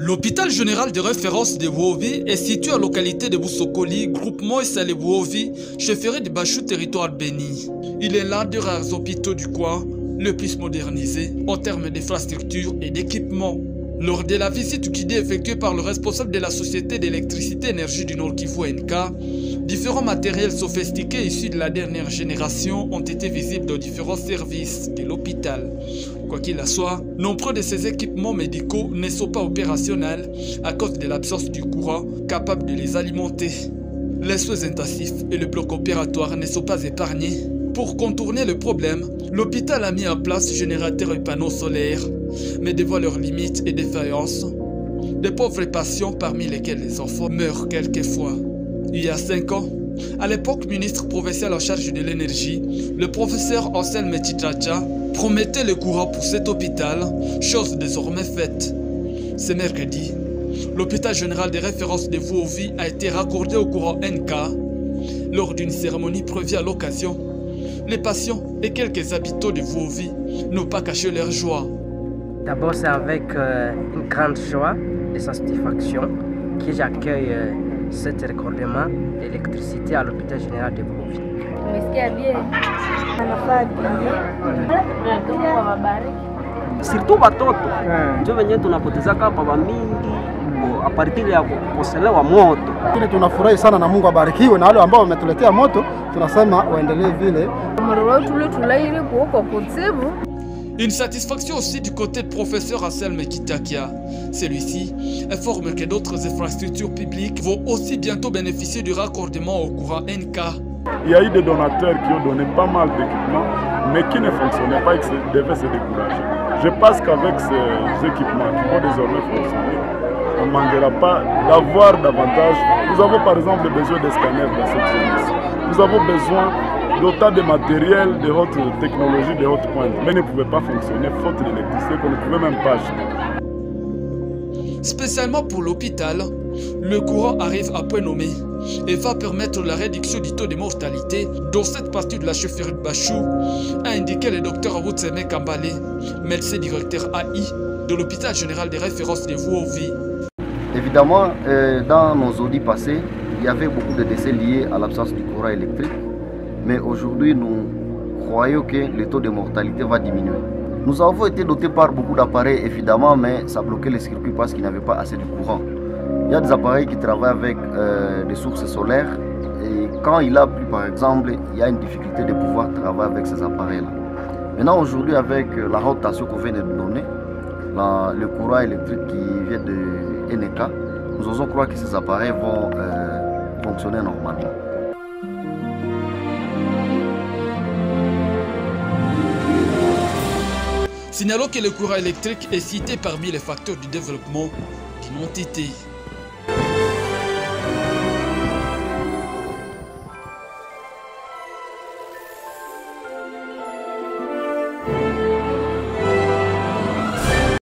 L'hôpital général de référence de Wovi est situé à la localité de Boussokoli, groupement Essale Wovi, chefferie de Bachou, territoire béni. Il est l'un des rares hôpitaux du coin le plus modernisé en termes d'infrastructures et d'équipements. Lors de la visite guidée effectuée par le responsable de la Société d'électricité énergie du Nord Kivu NK, différents matériels sophistiqués issus de la dernière génération ont été visibles dans différents services de l'hôpital. Quoi qu'il en soit, nombreux de ces équipements médicaux ne sont pas opérationnels à cause de l'absence du courant capable de les alimenter. Les soins intensifs et le bloc opératoire ne sont pas épargnés. Pour contourner le problème, l'hôpital a mis en place générateurs et panneaux solaires, mais devant leurs limites et défaillances, de pauvres patients parmi lesquels les enfants meurent quelquefois. Il y a 5 ans, à l'époque ministre provincial en charge de l'énergie, le professeur Anselme Tchacha promettait le courant pour cet hôpital, chose désormais faite. Ce mercredi, l'hôpital général de référence de Wovi a été raccordé au courant NK. Lors d'une cérémonie prévue à l'occasion, les patients et quelques habitants de Wovi n'ont pas caché leur joie. D'abord, c'est avec une grande joie et satisfaction que j'accueille cet raccordement d'électricité à l'hôpital général de Wovi. Surtout watoto ndio wenyewe tunapotezaka hapa wamingi a partir ya kukoselewa moto. Kile tunafurahi sana na Mungu abarikiwe, na wale ambao wametuletea moto tunasema waendelee vile. Une satisfaction aussi du côté de professeur Anselme Kitakia. Celui-ci informe que d'autres infrastructures publiques vont aussi bientôt bénéficier du raccordement au courant NK. Il y a eu des donateurs qui ont donné pas mal d'équipements, mais qui ne fonctionnaient pas et qui devaient se décourager. Je pense qu'avec ces équipements qui vont désormais fonctionner, on ne manquera pas d'avoir davantage. Nous avons par exemple besoin de scanners dans cette service. Nous avons besoin d'autant de matériel de haute technologie, de haute pointe, mais ne pouvait pas fonctionner faute d'électricité qu'on ne pouvait même pas acheter. Spécialement pour l'hôpital, le courant arrive à point nommé et va permettre la réduction du taux de mortalité dans cette partie de la chefferie de Bachou, a indiqué le docteur Awutseme Kambale, médecin directeur AI de l'hôpital général de référence de Wovi. Évidemment, dans nos audits passés, il y avait beaucoup de décès liés à l'absence du courant électrique, mais aujourd'hui nous croyons que le taux de mortalité va diminuer. Nous avons été dotés par beaucoup d'appareils évidemment, mais ça bloquait les circuits parce qu'il n'y avait pas assez de courant. Il y a des appareils qui travaillent avec des sources solaires et quand il a plu par exemple, il y a une difficulté de pouvoir travailler avec ces appareils-là. Maintenant aujourd'hui avec la haute tension qu'on vient de nous donner, le courant électrique qui vient de NK, nous osons croire que ces appareils vont fonctionner normalement. Signalons que le courant électrique est cité parmi les facteurs du développement d'une entité.